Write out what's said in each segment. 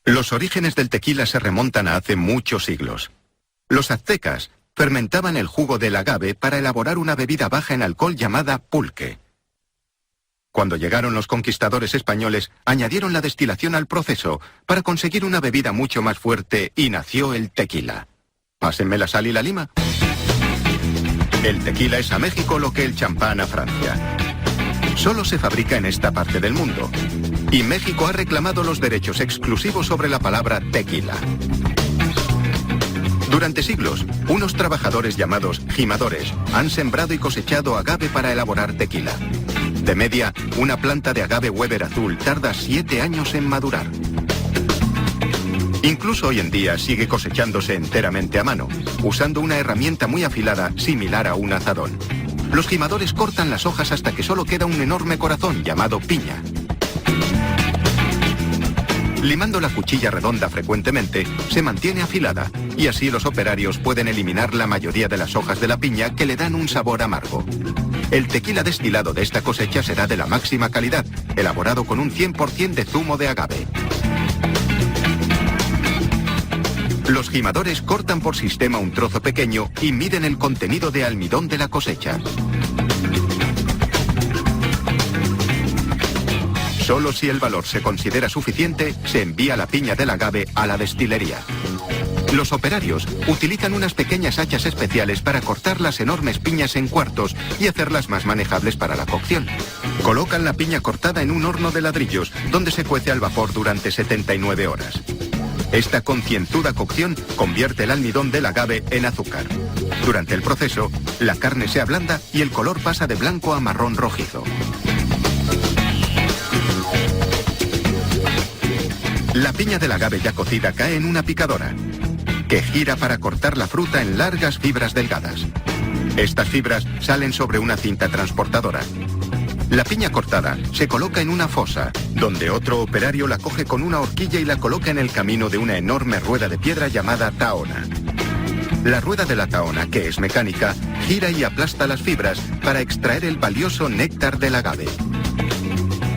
Los orígenes del tequila se remontan a hace muchos siglos. Los aztecas fermentaban el jugo del agave para elaborar una bebida baja en alcohol llamada pulque. Cuando llegaron los conquistadores españoles, añadieron la destilación al proceso para conseguir una bebida mucho más fuerte y nació el tequila. Pásenme la sal y la lima. El tequila es a México lo que el champán a Francia. Solo se fabrica en esta parte del mundo. Y México ha reclamado los derechos exclusivos sobre la palabra tequila. Durante siglos, unos trabajadores llamados jimadores han sembrado y cosechado agave para elaborar tequila. De media, una planta de agave Weber azul tarda 7 años en madurar. Incluso hoy en día sigue cosechándose enteramente a mano, usando una herramienta muy afilada similar a un azadón. Los jimadores cortan las hojas hasta que solo queda un enorme corazón llamado piña. Limando la cuchilla redonda frecuentemente, se mantiene afilada y así los operarios pueden eliminar la mayoría de las hojas de la piña que le dan un sabor amargo. El tequila destilado de esta cosecha será de la máxima calidad, elaborado con un 100% de zumo de agave. Los jimadores cortan por sistema un trozo pequeño y miden el contenido de almidón de la cosecha. Solo si el valor se considera suficiente, se envía la piña del agave a la destilería. Los operarios utilizan unas pequeñas hachas especiales para cortar las enormes piñas en cuartos y hacerlas más manejables para la cocción. Colocan la piña cortada en un horno de ladrillos, donde se cuece al vapor durante 79 horas. Esta concienzuda cocción convierte el almidón del agave en azúcar. Durante el proceso, la carne se ablanda y el color pasa de blanco a marrón rojizo. La piña del agave ya cocida cae en una picadora, que gira para cortar la fruta en largas fibras delgadas. Estas fibras salen sobre una cinta transportadora. La piña cortada se coloca en una fosa, donde otro operario la coge con una horquilla y la coloca en el camino de una enorme rueda de piedra llamada tahona. La rueda de la tahona, que es mecánica, gira y aplasta las fibras para extraer el valioso néctar del agave.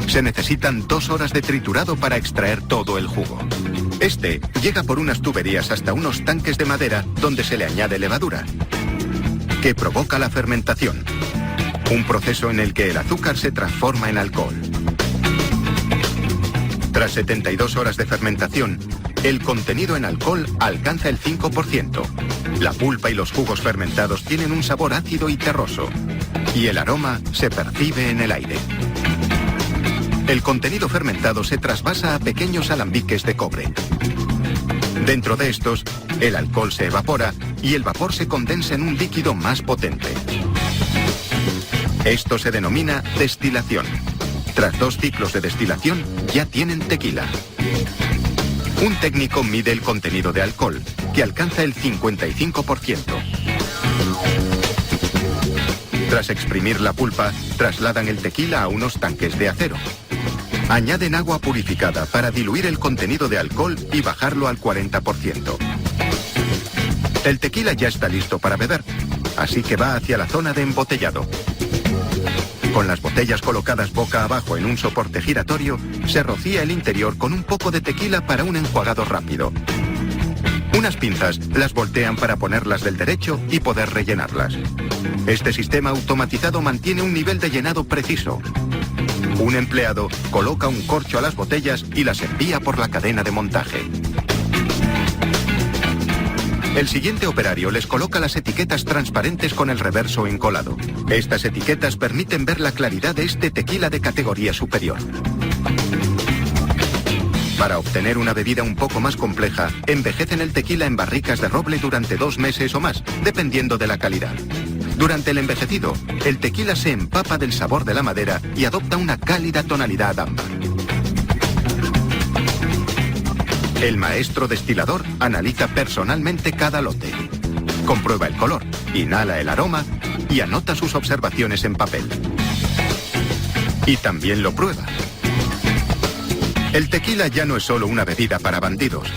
Se necesitan 2 horas de triturado para extraer todo el jugo. Este llega por unas tuberías hasta unos tanques de madera donde se le añade levadura, que provoca la fermentación. Un proceso en el que el azúcar se transforma en alcohol. Tras 72 horas de fermentación, el contenido en alcohol alcanza el 5%. La pulpa y los jugos fermentados tienen un sabor ácido y terroso, y el aroma se percibe en el aire. El contenido fermentado se trasvasa a pequeños alambiques de cobre. Dentro de estos, el alcohol se evapora y el vapor se condensa en un líquido más potente. Esto se denomina destilación. Tras 2 ciclos de destilación, ya tienen tequila. Un técnico mide el contenido de alcohol, que alcanza el 55%. Tras exprimir la pulpa, trasladan el tequila a unos tanques de acero. Añaden agua purificada para diluir el contenido de alcohol y bajarlo al 40%. El tequila ya está listo para beber, así que va hacia la zona de embotellado. Con las botellas colocadas boca abajo en un soporte giratorio, se rocía el interior con un poco de tequila para un enjuagado rápido. Unas pinzas las voltean para ponerlas del derecho y poder rellenarlas. Este sistema automatizado mantiene un nivel de llenado preciso. Un empleado coloca un corcho a las botellas y las envía por la cadena de montaje. El siguiente operario les coloca las etiquetas transparentes con el reverso encolado. Estas etiquetas permiten ver la claridad de este tequila de categoría superior. Para obtener una bebida un poco más compleja, envejecen el tequila en barricas de roble durante 2 meses o más, dependiendo de la calidad. Durante el envejecido, el tequila se empapa del sabor de la madera y adopta una cálida tonalidad ámbar. El maestro destilador analiza personalmente cada lote. Comprueba el color, inhala el aroma y anota sus observaciones en papel. Y también lo prueba. El tequila ya no es solo una bebida para bandidos.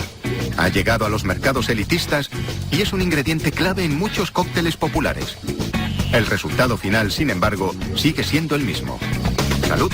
Ha llegado a los mercados elitistas y es un ingrediente clave en muchos cócteles populares. El resultado final, sin embargo, sigue siendo el mismo. ¡Salud!